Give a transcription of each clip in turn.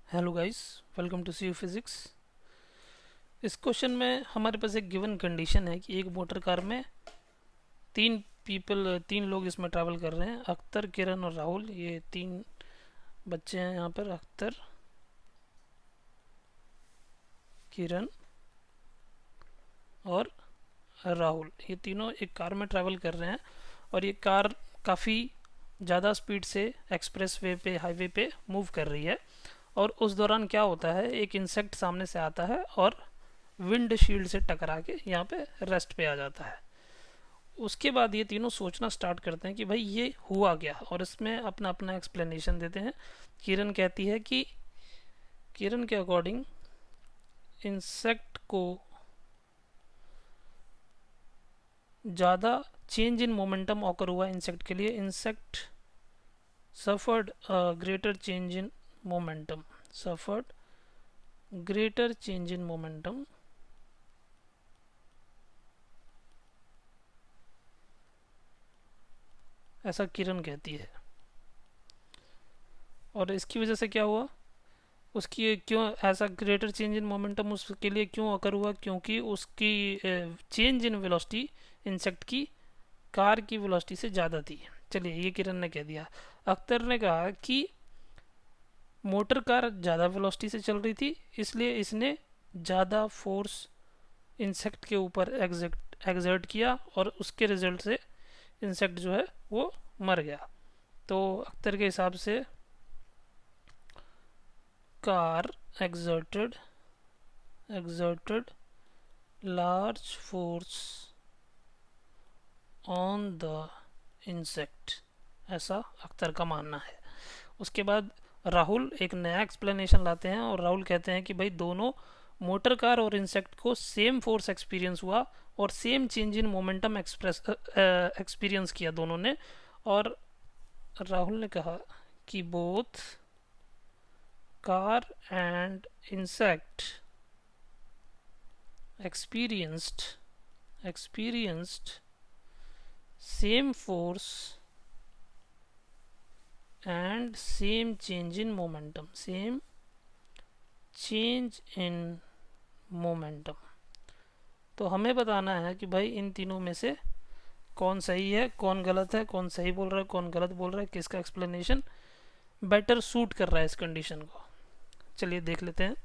Hello guys, welcome to see you physics. इस question में हमारे पास एक गिवन कंडीशन है कि एक मोटर कार में तीन लोग इसमें ट्रैवल कर रहे हैं। अख्तर, किरण और राहुल, ये तीन बच्चे हैं यहाँ पर। अख्तर, किरण और राहुल, ये तीनों एक कार में ट्रैवल कर रहे हैं और ये कार काफ़ी ज़्यादा स्पीड से एक्सप्रेस वे पे, हाईवे पे मूव कर रही है। और उस दौरान क्या होता है, एक इंसेक्ट सामने से आता है और विंड शील्ड से टकरा के यहाँ पे रेस्ट पे आ जाता है। उसके बाद ये तीनों सोचना स्टार्ट करते हैं कि भाई ये हुआ क्या, और इसमें अपना अपना एक्सप्लेनेशन देते हैं। किरण कहती है कि किरण के अकॉर्डिंग इंसेक्ट को ज़्यादा चेंज इन मोमेंटम ऑकर हुआ इंसेक्ट के लिए। Insect suffered greater change in momentum, suffered greater change in momentum, ऐसा किरण कहती है। और इसकी वजह से क्या हुआ, उसकी क्यों ऐसा ग्रेटर चेंज इन मोमेंटम उसके लिए क्यों अकर हुआ, क्योंकि उसकी चेंज इन वेलोसिटी इंसेक्ट की कार की वेलोसिटी से ज़्यादा थी। चलिए, ये किरण ने कह दिया। अख्तर ने कहा कि मोटर कार ज़्यादा वेलोसिटी से चल रही थी, इसलिए इसने ज़्यादा फोर्स इंसेक्ट के ऊपर एग्जर्ट किया और उसके रिजल्ट से इंसेक्ट जो है वो मर गया। तो अख्तर के हिसाब से car exerted large force on the insect, ऐसा अख्तर का मानना है। उसके बाद राहुल एक नया एक्सप्लेनेशन लाते हैं और राहुल कहते हैं कि भाई दोनों मोटर कार और इंसेक्ट को सेम फोर्स एक्सपीरियंस हुआ और same change in momentum experience किया दोनों ने। और राहुल ने कहा कि both car and insect experienced same force and same change in momentum, same change in momentum। तो हमें बताना है कि भाई इन तीनों में से कौन सही है, कौन गलत है, कौन सही बोल रहा है, कौन गलत बोल रहा है, किसका एक्सप्लेनेशन बेटर सूट कर रहा है इस कंडीशन को। चलिए देख लेते हैं।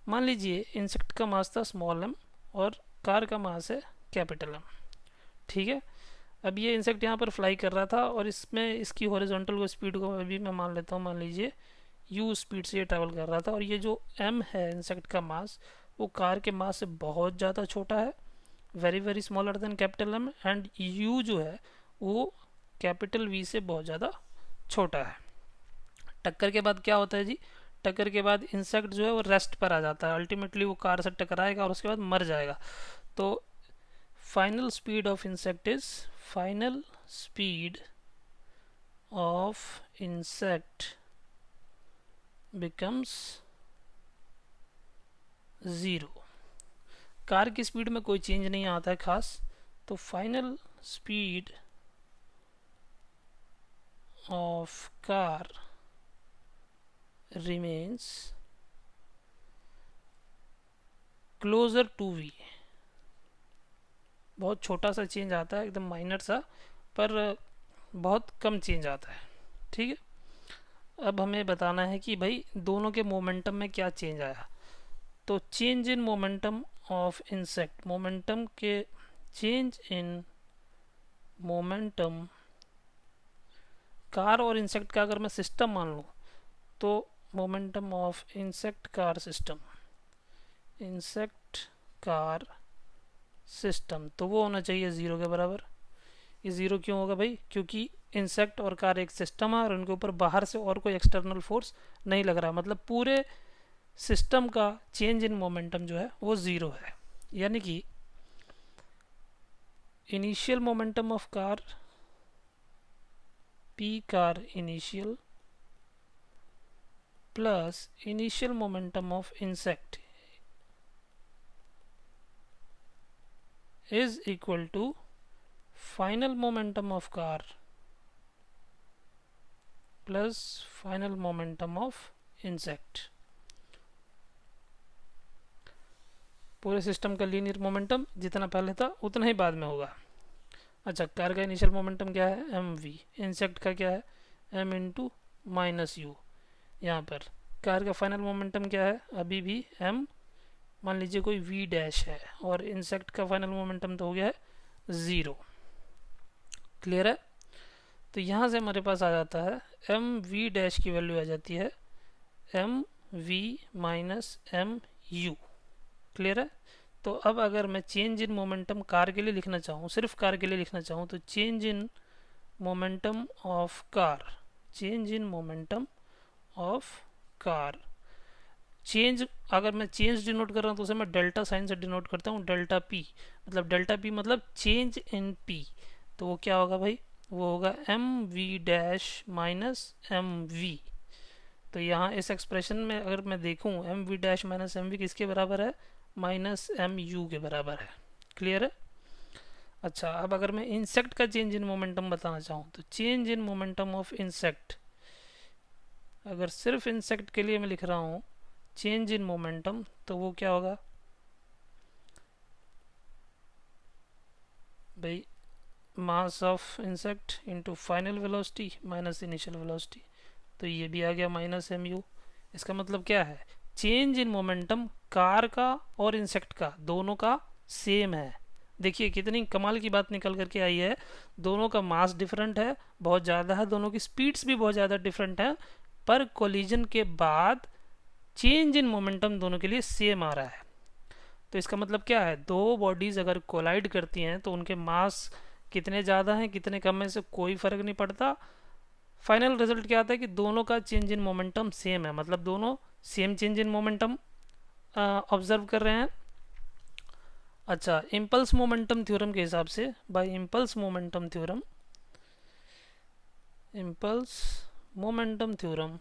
मान लीजिए इंसेक्ट का मास था स्मॉल एम और कार का मास है कैपिटल एम। ठीक है, अब ये इंसेक्ट यहाँ पर फ्लाई कर रहा था और इसमें इसकी हॉरिजॉन्टल को स्पीड को अभी मैं मान लेता हूँ, मान लीजिए यू स्पीड से ये ट्रैवल कर रहा था। और ये जो एम है इंसेक्ट का मास, वो कार के मास से बहुत ज़्यादा छोटा है, very very smaller than capital M. And u जो है वो कैपिटल वी से बहुत ज़्यादा छोटा है। टक्कर के बाद क्या होता है जी, टक्कर के बाद इंसेक्ट जो है वो रेस्ट पर आ जाता है। अल्टीमेटली वो कार से टकराएगा और उसके बाद मर जाएगा। तो final speed of insect is final speed of insect becomes zero. Car की स्पीड में कोई चेंज नहीं आता है खास, तो final speed of car remains closer to v। बहुत छोटा सा चेंज आता है, एकदम माइनर सा, पर बहुत कम चेंज आता है। ठीक है, अब हमें बताना है कि भाई दोनों के मोमेंटम में क्या चेंज आया। तो change in momentum of insect, momentum के चेंज इन मोमेंटम कार और इंसेक्ट का अगर मैं सिस्टम मान लूँ, तो momentum of insect car system, insect car system, तो वो होना चाहिए ज़ीरो के बराबर। ये ज़ीरो क्यों होगा भाई, क्योंकि इंसेक्ट और कार एक सिस्टम है और उनके ऊपर बाहर से और कोई एक्सटर्नल फोर्स नहीं लग रहा, मतलब पूरे सिस्टम का चेंज इन मोमेंटम जो है वो ज़ीरो है। यानी कि initial momentum of car, P car initial, plus initial momentum of insect is equal to final momentum of car plus final momentum of insect. पूरे सिस्टम का लीनियर मोमेंटम जितना पहले था उतना ही बाद में होगा। अच्छा, कार का इनिशियल मोमेंटम क्या है, एम वी। इंसेक्ट का क्या है, एम इंटू माइनस यू। यहाँ पर कार का फाइनल मोमेंटम क्या है, अभी भी एम, मान लीजिए कोई वी डैश है, और इंसेक्ट का फाइनल मोमेंटम तो हो गया है 0। क्लियर है। तो यहाँ से हमारे पास आ जाता है एम वी डैश की वैल्यू आ जाती है m v minus m u. Clear है। तो अब अगर मैं चेंज इन मोमेंटम कार के लिए लिखना चाहूँ, सिर्फ कार के लिए लिखना चाहूँ, तो change in momentum of car, change in momentum of car. Change, अगर मैं चेंज डिनोट कर रहा हूँ तो उसे मैं डेल्टा साइन से डिनोट करता हूँ, डेल्टा पी। मतलब डेल्टा पी मतलब चेंज इन पी। तो वो क्या होगा भाई, वो होगा m v dash minus m v. तो यहाँ इस एक्सप्रेशन में अगर मैं देखूँ, m v dash minus m v किसके बराबर है, माइनस एम यू के बराबर है। क्लियर है। अच्छा, अब अगर मैं इंसेक्ट का चेंज इन मोमेंटम बताना चाहूँ, तो change in momentum of insect, अगर सिर्फ इंसेक्ट के लिए मैं लिख रहा हूँ चेंज इन मोमेंटम, तो वो क्या होगा भाई, mass of insect into final velocity minus initial velocity. तो ये भी आ गया माइनस एम यू। इसका मतलब क्या है, चेंज इन मोमेंटम कार का और इंसेक्ट का दोनों का सेम है। देखिए कितनी कमाल की बात निकल करके आई है। दोनों का मास डिफरेंट है, बहुत ज़्यादा है, दोनों की स्पीड्स भी बहुत ज़्यादा डिफरेंट है, पर कोलिजन के बाद चेंज इन मोमेंटम दोनों के लिए सेम आ रहा है। तो इसका मतलब क्या है, दो बॉडीज़ अगर कोलाइड करती हैं तो उनके मास कितने ज़्यादा हैं कितने कम है से कोई फ़र्क नहीं पड़ता। फाइनल रिजल्ट क्या आता है कि दोनों का चेंज इन मोमेंटम सेम है, मतलब दोनों same change in momentum observe कर रहे हैं। अच्छा, इम्पल्स मोमेंटम थ्योरम के हिसाब से, by impulse momentum theorem, impulse momentum theorem,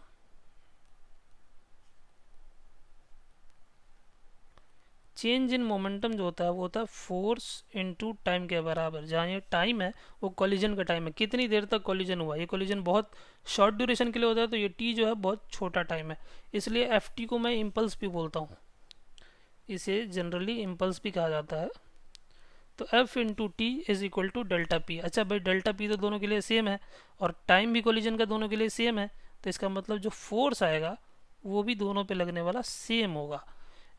change in momentum जो होता है वो होता है फोर्स इनटू टाइम के बराबर। जहाँ ये टाइम है वो कॉलिजन का टाइम है, कितनी देर तक कॉलिजन हुआ। ये कॉलिजन बहुत शॉर्ट ड्यूरेशन के लिए होता है, तो ये टी जो है बहुत छोटा टाइम है, इसलिए एफ टी को मैं इम्पल्स भी बोलता हूँ, इसे जनरली इम्पल्स भी कहा जाता है। तो F into t is equal to delta p. अच्छा भाई, डेल्टा पी तो दोनों के लिए सेम है और टाइम भी कोलिजन का दोनों के लिए सेम है, तो इसका मतलब जो फोर्स आएगा वो भी दोनों पे लगने वाला सेम होगा।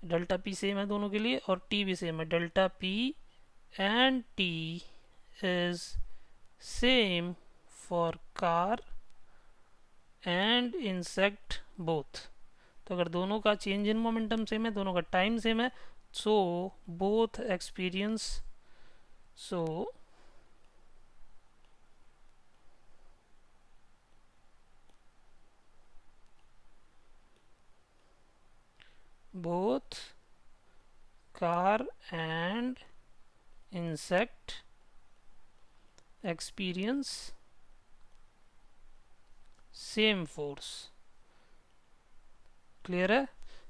डेल्टा पी सेम है दोनों के लिए और टी भी सेम है। Delta P and T is same for car and insect both. तो अगर दोनों का चेंज इन मोमेंटम सेम है, दोनों का टाइम सेम है, so both experience, so both car and insect experience same force। Clear है।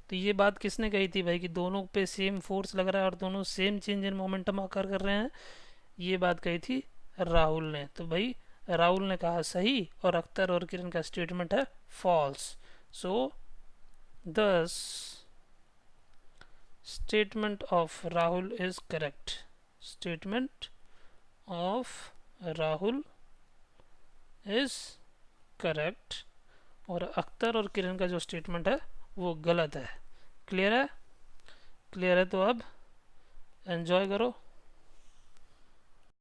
तो ये बात किसने कही थी भाई कि दोनों पे सेम फोर्स लग रहा है और दोनों सेम चेंज इन मोमेंटम आकर कर रहे हैं, ये बात कही थी राहुल ने। तो भाई राहुल ने कहा सही और अख्तर और किरण का स्टेटमेंट है फॉल्स। सो दस statement of Rahul is correct, statement of Rahul is correct और अख्तर और किरण का जो स्टेटमेंट है वो गलत है। क्लियर है। क्लियर है, तो अब एंजॉय करो।